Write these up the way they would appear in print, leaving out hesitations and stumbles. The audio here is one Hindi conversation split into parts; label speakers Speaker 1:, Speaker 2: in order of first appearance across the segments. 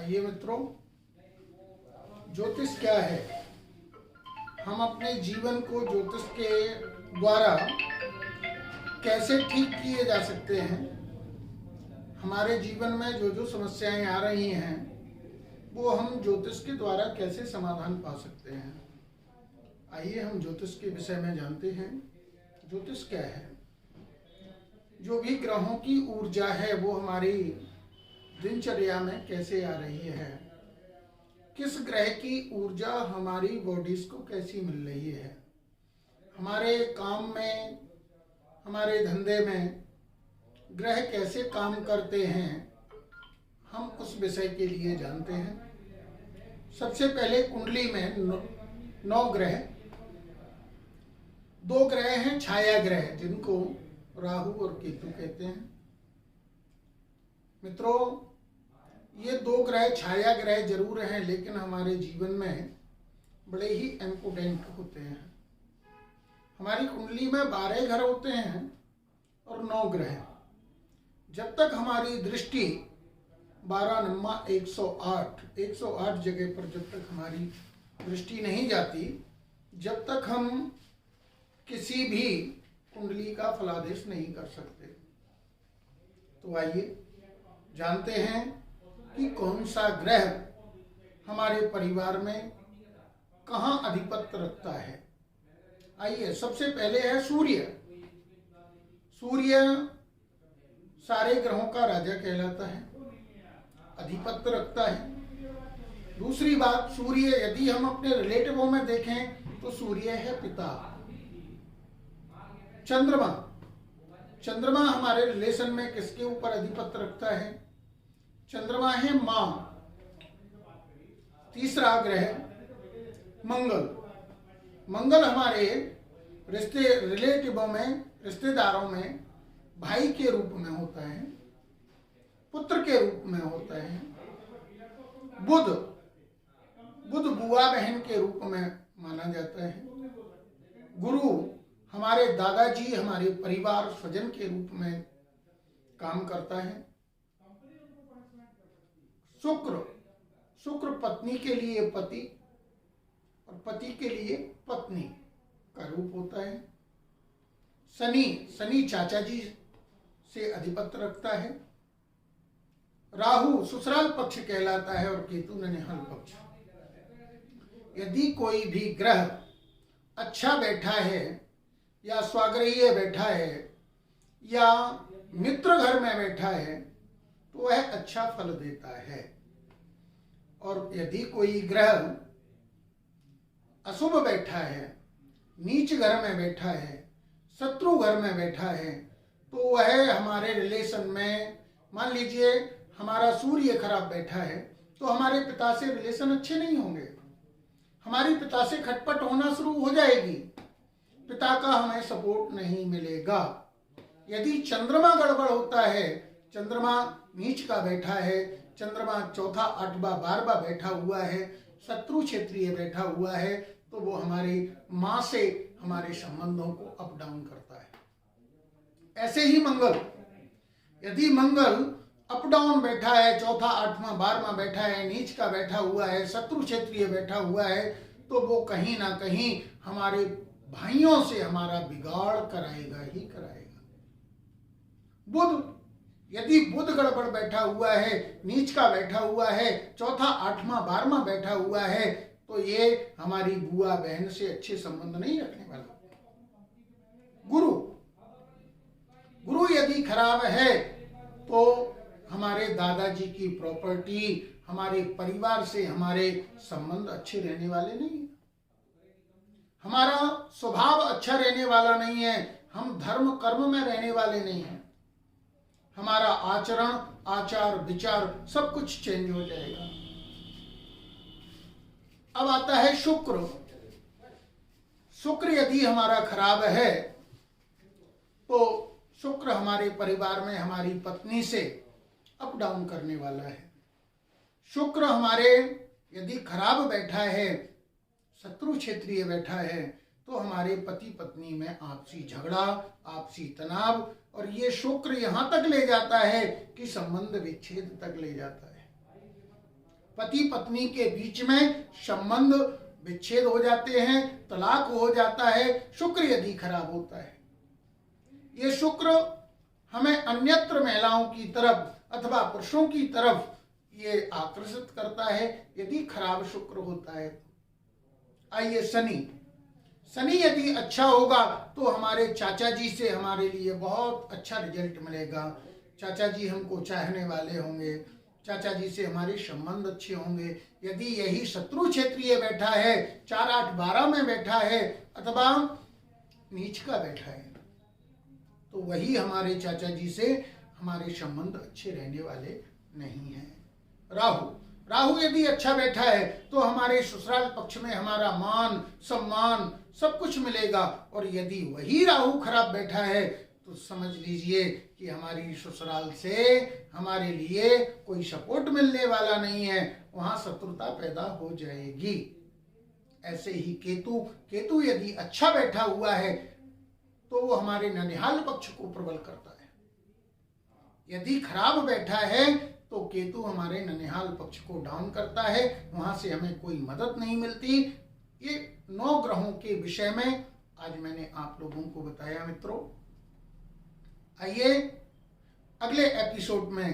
Speaker 1: आइए मित्रों, ज्योतिष क्या है। हम अपने जीवन को ज्योतिष के द्वारा कैसे ठीक किए जा सकते हैं। हमारे जीवन में जो जो समस्याएं आ रही हैं वो हम ज्योतिष के द्वारा कैसे समाधान पा सकते हैं। आइए हम ज्योतिष के विषय में जानते हैं। ज्योतिष क्या है। जो भी ग्रहों की ऊर्जा है वो हमारी दिनचर्या में कैसे आ रही है, किस ग्रह की ऊर्जा हमारी बॉडीज को कैसी मिल रही है, हमारे काम में, हमारे धंधे में ग्रह कैसे काम करते हैं, हम उस विषय के लिए जानते हैं। सबसे पहले कुंडली में 9 ग्रह, 2 ग्रह हैं छाया ग्रह जिनको राहु और केतु कहते हैं। मित्रों, ये 2 ग्रह छाया ग्रह जरूर हैं लेकिन हमारे जीवन में बड़े ही इम्पोर्टेंट होते हैं। हमारी कुंडली में 12 घर होते हैं और 9 ग्रह। जब तक हमारी दृष्टि 12 नम्मा 108 जगह पर जब तक हमारी दृष्टि नहीं जाती, जब तक हम किसी भी कुंडली का फलादेश नहीं कर सकते। तो आइए जानते हैं कि कौन सा ग्रह हमारे परिवार में कहाँ अधिपत्य रखता है। आइए, सबसे पहले है सूर्य। सूर्य सारे ग्रहों का राजा कहलाता है, अधिपत्य रखता है। दूसरी बात, सूर्य यदि हम अपने रिलेटिवों में देखें तो सूर्य है पिता। चंद्रमा हमारे रिलेशन में किसके ऊपर अधिपत्य रखता है? चंद्रमा है मां। तीसरा ग्रह मंगल हमारे रिलेटिवों में, रिश्तेदारों में भाई के रूप में होता है, पुत्र के रूप में होता है। बुध बुआ बहन के रूप में माना जाता है। गुरु हमारे दादाजी, हमारे परिवार स्वजन के रूप में काम करता है। शुक्र पत्नी के लिए पति और पति के लिए पत्नी का रूप होता है। शनि चाचा जी से अधिपत्य रखता है। राहु ससुराल पक्ष कहलाता है और केतु ननिहाल पक्ष। यदि कोई भी ग्रह अच्छा बैठा है या स्वाग्रहीय बैठा है या मित्र घर में बैठा है तो वह अच्छा फल देता है। और यदि कोई ग्रह अशुभ बैठा है, नीच घर में बैठा है, शत्रु घर में बैठा है तो वह हमारे रिलेशन में, मान लीजिए हमारा सूर्य खराब बैठा है तो हमारे पिता से रिलेशन अच्छे नहीं होंगे, हमारी पिता से खटपट होना शुरू हो जाएगी, पिता का हमें सपोर्ट नहीं मिलेगा। यदि चंद्रमा गड़बड़ होता है, चंद्रमा नीच का बैठा है, चंद्रमा चौथा 8वां 12वां बैठा हुआ है, शत्रु क्षेत्रीय बैठा हुआ है तो वो हमारी मां से हमारे संबंधों को अप डाउन करता है। ऐसे ही मंगल, यदि मंगल अप डाउन बैठा है, चौथा 8वां 12वां बैठा है, नीच का बैठा हुआ है, शत्रु क्षेत्रीय बैठा हुआ है तो वो कहीं ना कहीं हमारे भाइयों से हमारा बिगाड़ कराएगा ही कराएगा। यदि बुध गड़बड़ बैठा हुआ है, नीच का बैठा हुआ है, चौथा 8वां 12वां बैठा हुआ है तो ये हमारी बुआ बहन से अच्छे संबंध नहीं रखने वाला। गुरु यदि खराब है तो हमारे दादाजी की प्रॉपर्टी, हमारे परिवार से हमारे संबंध अच्छे रहने वाले नहीं, हमारा स्वभाव अच्छा रहने वाला नहीं है, हम धर्म कर्म में रहने वाले नहीं हैं, हमारा आचरण, आचार, विचार सब कुछ चेंज हो जाएगा। अब आता है शुक्र यदि हमारा खराब है तो शुक्र हमारे परिवार में हमारी पत्नी से अप डाउन करने वाला है। शुक्र हमारे यदि खराब बैठा है, शत्रु क्षेत्रीय बैठा है तो हमारे पति पत्नी में आपसी झगड़ा, आपसी तनाव, और ये शुक्र यहां तक ले जाता है कि संबंध विच्छेद तक ले जाता है। पति पत्नी के बीच में संबंध विच्छेद हो जाते हैं, तलाक हो जाता है, शुक्र यदि खराब होता है। ये शुक्र हमें अन्यत्र महिलाओं की तरफ अथवा पुरुषों की तरफ ये आकर्षित करता है यदि खराब शुक्र होता है। आइए शनि यदि अच्छा होगा तो हमारे चाचा जी से हमारे लिए बहुत अच्छा रिजल्ट मिलेगा। चाचा जी हमको चाहने वाले होंगे, चाचा जी से हमारे संबंध अच्छे होंगे। यदि यही शत्रु क्षेत्रीय बैठा है, 4, 8, 12 में बैठा है अथवा नीच का बैठा है, तो वही हमारे चाचा जी से हमारे संबंध अच्छे रहने वाले नहीं हैं। राहु यदि अच्छा बैठा है तो हमारे ससुराल पक्ष में हमारा मान सम्मान सब कुछ मिलेगा, और यदि वही राहु खराब बैठा है तो समझ लीजिए कि हमारी ससुराल से हमारे लिए कोई सपोर्ट मिलने वाला नहीं है, वहां शत्रुता पैदा हो जाएगी। ऐसे ही केतु यदि अच्छा बैठा हुआ है तो वो हमारे ननिहाल पक्ष को प्रबल करता है। यदि खराब बैठा है तो केतु हमारे ननिहाल पक्ष को डाउन करता है, वहां से हमें कोई मदद नहीं मिलती। ये 9 ग्रहों के विषय में आज मैंने आप लोगों को बताया मित्रों। आइए अगले एपिसोड में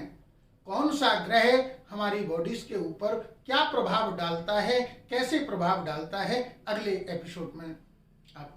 Speaker 1: कौन सा ग्रह हमारी बॉडीज के ऊपर क्या प्रभाव डालता है, कैसे प्रभाव डालता है, अगले एपिसोड में